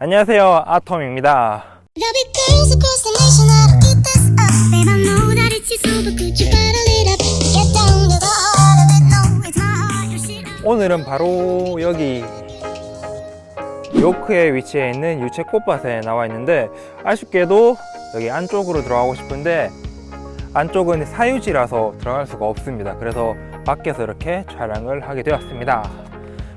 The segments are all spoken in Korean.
안녕하세요, 아톰입니다. 오늘은 바로 여기 요크에 위치해 있는 유채 꽃밭에 나와 있는데, 아쉽게도 여기 안쪽으로 들어가고 싶은데 안쪽은 사유지라서 들어갈 수가 없습니다. 그래서 밖에서 이렇게 촬영을 하게 되었습니다.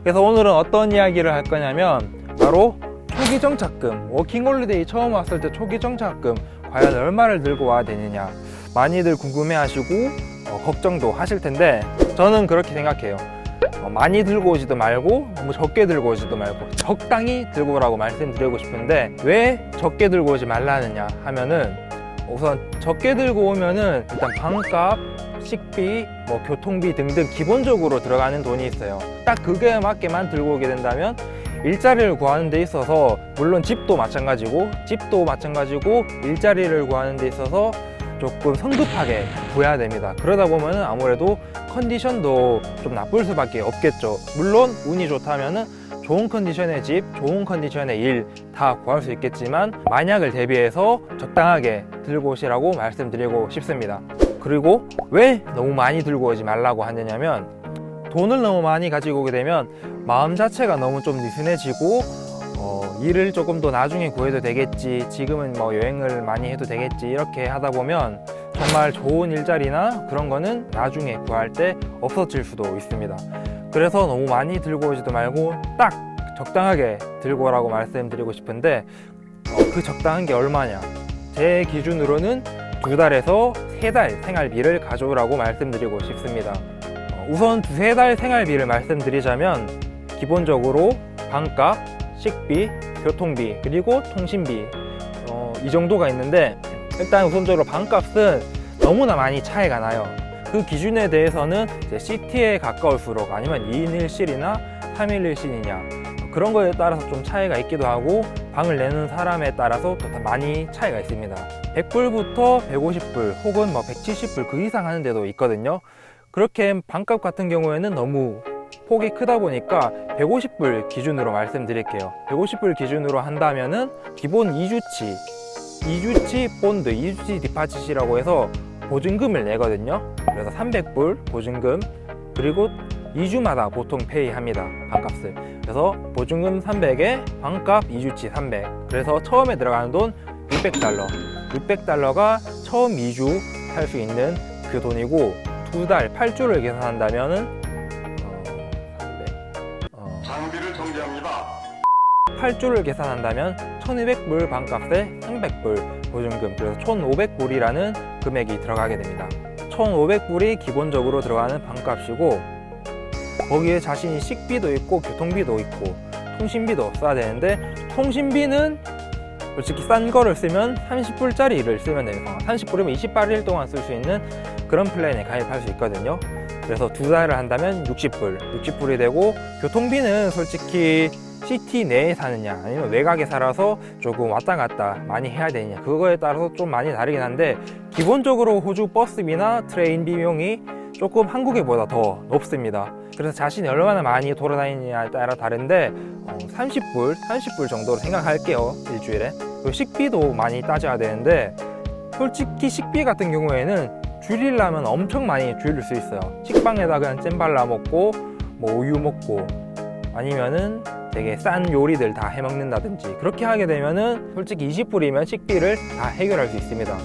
그래서 오늘은 어떤 이야기를 할 거냐면, 바로 초기 정착금, 워킹홀리데이 처음 왔을 때 초기 정착금 과연 얼마를 들고 와야 되느냐, 많이들 궁금해 하시고 걱정도 하실 텐데, 저는 그렇게 생각해요. 많이 들고 오지도 말고 너무 적게 들고 오지도 말고 적당히 들고 오라고 말씀드리고 싶은데, 왜 적게 들고 오지 말라느냐 하면은, 우선 적게 들고 오면은 일단 방값, 식비, 교통비 등등 기본적으로 들어가는 돈이 있어요. 딱 그게 맞게만 들고 오게 된다면 일자리를 구하는 데 있어서, 물론 집도 마찬가지고 일자리를 구하는 데 있어서 조금 성급하게 구해야 됩니다. 그러다 보면 아무래도 컨디션도 좀 나쁠 수밖에 없겠죠. 물론 운이 좋다면은 좋은 컨디션의 집, 좋은 컨디션의 일 다 구할 수 있겠지만, 만약을 대비해서 적당하게 들고 오시라고 말씀드리고 싶습니다. 그리고 왜 너무 많이 들고 오지 말라고 하느냐면, 돈을 너무 많이 가지고 오게 되면 마음 자체가 너무 좀 느슨해지고, 일을 조금 더 나중에 구해도 되겠지, 지금은 여행을 많이 해도 되겠지, 이렇게 하다 보면 정말 좋은 일자리나 그런 거는 나중에 구할 때 없어질 수도 있습니다. 그래서 너무 많이 들고 오지도 말고 딱 적당하게 들고 오라고 말씀드리고 싶은데, 그 적당한 게 얼마냐? 제 기준으로는 2달에서 3달 생활비를 가져오라고 말씀드리고 싶습니다. 우선 2~3달 생활비를 말씀드리자면, 기본적으로 방값, 식비, 교통비, 그리고 통신비, 이 정도가 있는데, 일단 우선적으로 방값은 너무나 많이 차이가 나요. 그 기준에 대해서는 이제 시티에 가까울수록, 아니면 2인 1실이나 3일 1실이냐, 그런 거에 따라서 좀 차이가 있기도 하고, 방을 내는 사람에 따라서 또 많이 차이가 있습니다. 100불부터 150불 혹은 170불 그 이상 하는 데도 있거든요. 그렇게 방값 같은 경우에는 너무 폭이 크다 보니까 150불 기준으로 말씀드릴게요. 150불 기준으로 한다면은 기본 2주치 본드, 2주치 디파짓이라고 해서 보증금을 내거든요. 그래서 300불 보증금, 그리고 2주마다 보통 페이합니다, 방값을. 그래서 보증금 300에 방값 2주치 300. 그래서 처음에 들어가는 돈 $600. $600가 처음 2주 살 수 있는 그 돈이고, 2달 8주를 계산한다면은 장비를 정지합니다. 8주를 계산한다면 1200불 방값에 300불 보증금, 그래서 1500불이라는 금액이 들어가게 됩니다. 1500불이 기본적으로 들어가는 방값이고, 거기에 자신이 식비도 있고 교통비도 있고 통신비도 써야 되는데, 통신비는 솔직히 싼 거를 쓰면 30불짜리를 쓰면 됩니다. 30불이면 28일 동안 쓸 수 있는 그런 플랜에 가입할 수 있거든요. 그래서 2달을 한다면 60불이 되고, 교통비는 솔직히 시티 내에 사느냐 아니면 외곽에 살아서 조금 왔다 갔다 많이 해야 되느냐, 그거에 따라서 좀 많이 다르긴 한데, 기본적으로 호주 버스비나 트레인 비용이 조금 한국에보다 더 높습니다. 그래서 자신이 얼마나 많이 돌아다니느냐에 따라 다른데, 30불 정도로 생각할게요, 일주일에. 그리고 식비도 많이 따져야 되는데, 솔직히 식비 같은 경우에는 줄이려면 엄청 많이 줄일 수 있어요. 식빵에다 그냥 잼 발라 먹고 우유 먹고, 아니면은 되게 싼 요리들 다 해 먹는다든지, 그렇게 하게 되면은 솔직히 20불이면 식비를 다 해결할 수 있습니다.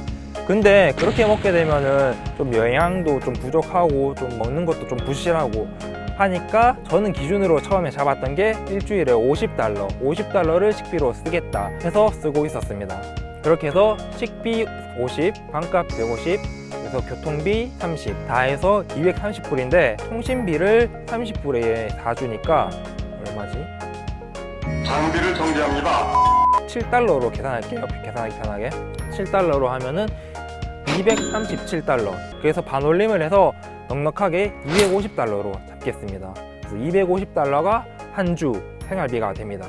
근데 그렇게 먹게 되면은 좀 영양도 좀 부족하고 좀 먹는 것도 좀 부실하고 하니까, 저는 기준으로 처음에 잡았던 게 일주일에 $50를 식비로 쓰겠다 해서 쓰고 있었습니다. 그렇게 해서 식비 50, 방값 150, 그래서 교통비 30, 다 해서 230불인데, 통신비를 30불에 다 주니까 얼마지? 장비를 정지합니다. $7로 계산할게요. 계산하기 편하게. $7로 하면은 $237. 그래서 반올림을 해서 넉넉하게 $250로 잡겠습니다. 그래서 $250가 한 주 생활비가 됩니다.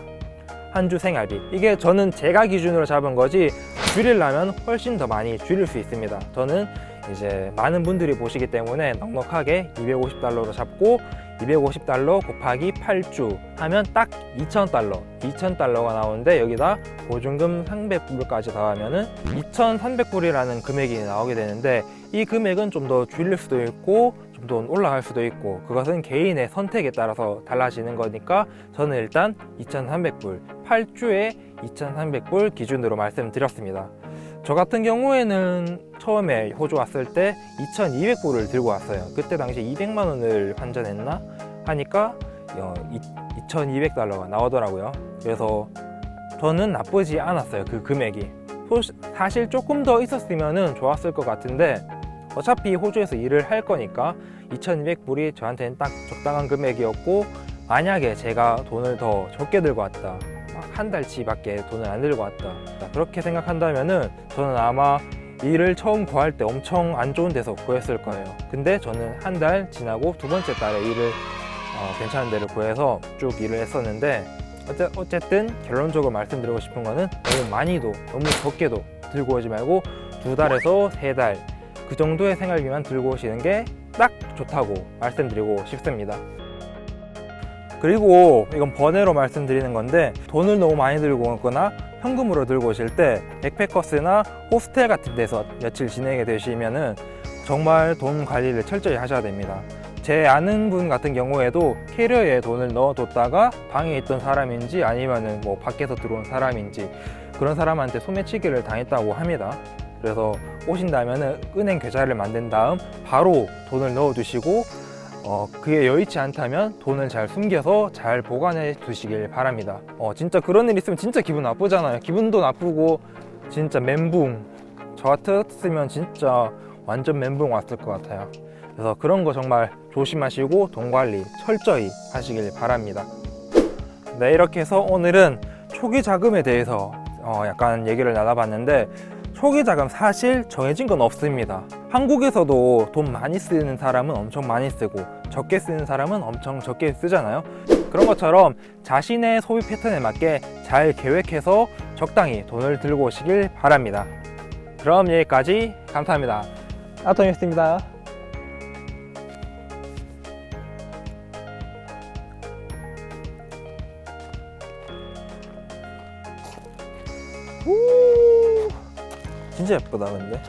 한 주 생활비. 이게 저는 제가 기준으로 잡은 거지, 줄이려면 훨씬 더 많이 줄일 수 있습니다. 저는 이제 많은 분들이 보시기 때문에 넉넉하게 $250로 잡고, 250달러 곱하기 8주 하면 딱 2,000달러. 2,000달러가 나오는데 여기다 보증금 300불까지 더하면은 2,300불이라는 금액이 나오게 되는데 이 금액은 좀 더 줄일 수도 있고 좀 더 올라갈 수도 있고 그것은 개인의 선택에 따라서 달라지는 거니까 저는 일단 2,300불, 8주에 2,300불 기준으로 말씀드렸습니다. 저 같은 경우에는 처음에 호주 왔을 때 2,200불을 들고 왔어요. 그때 당시 200만 원을 환전했나 하니까 2,200달러가 나오더라고요. 그래서 저는 나쁘지 않았어요. 그 금액이. 사실 조금 더 있었으면 좋았을 것 같은데 어차피 호주에서 일을 할 거니까 2,200불이 저한테는 딱 적당한 금액이었고, 만약에 제가 돈을 더 적게 들고 왔다, 막 한 달치밖에 돈을 안 들고 왔다, 그렇게 생각한다면은 저는 아마 일을 처음 구할 때 엄청 안 좋은 데서 구했을 거예요. 근데 저는 한 달 지나고 두 번째 달에 일을 괜찮은 데를 구해서 쭉 일을 했었는데, 어쨌든 결론적으로 말씀드리고 싶은 거는 너무 많이도 너무 적게도 들고 오지 말고 2달에서 3달 그 정도의 생활비만 들고 오시는 게 딱 좋다고 말씀드리고 싶습니다. 그리고 이건 번외로 말씀드리는 건데, 돈을 너무 많이 들고 오거나 현금으로 들고 오실 때 백패커스나 호스텔 같은 데서 며칠 지내게 되시면은 정말 돈 관리를 철저히 하셔야 됩니다. 제 아는 분 같은 경우에도 캐리어에 돈을 넣어뒀다가 방에 있던 사람인지 아니면은 뭐 밖에서 들어온 사람인지 그런 사람한테 소매치기를 당했다고 합니다. 그래서 오신다면은 은행 계좌를 만든 다음 바로 돈을 넣어두시고 그게 여의치 않다면 돈을 잘 숨겨서 잘 보관해 두시길 바랍니다. 진짜 그런 일 있으면 진짜 기분 나쁘잖아요. 기분도 나쁘고 진짜 멘붕. 저 같았으면 진짜 완전 멘붕 왔을 것 같아요. 그래서 그런 거 정말 조심하시고 돈 관리 철저히 하시길 바랍니다. 네, 이렇게 해서 오늘은 초기 자금에 대해서 약간 얘기를 나눠봤는데, 초기 자금 사실 정해진 건 없습니다. 한국에서도 돈 많이 쓰는 사람은 엄청 많이 쓰고 적게 쓰는 사람은 엄청 적게 쓰잖아요. 그런 것처럼 자신의 소비 패턴에 맞게 잘 계획해서 적당히 돈을 들고 오시길 바랍니다. 그럼 여기까지 감사합니다. 아토니였습니다. 진짜 예쁘다 근데.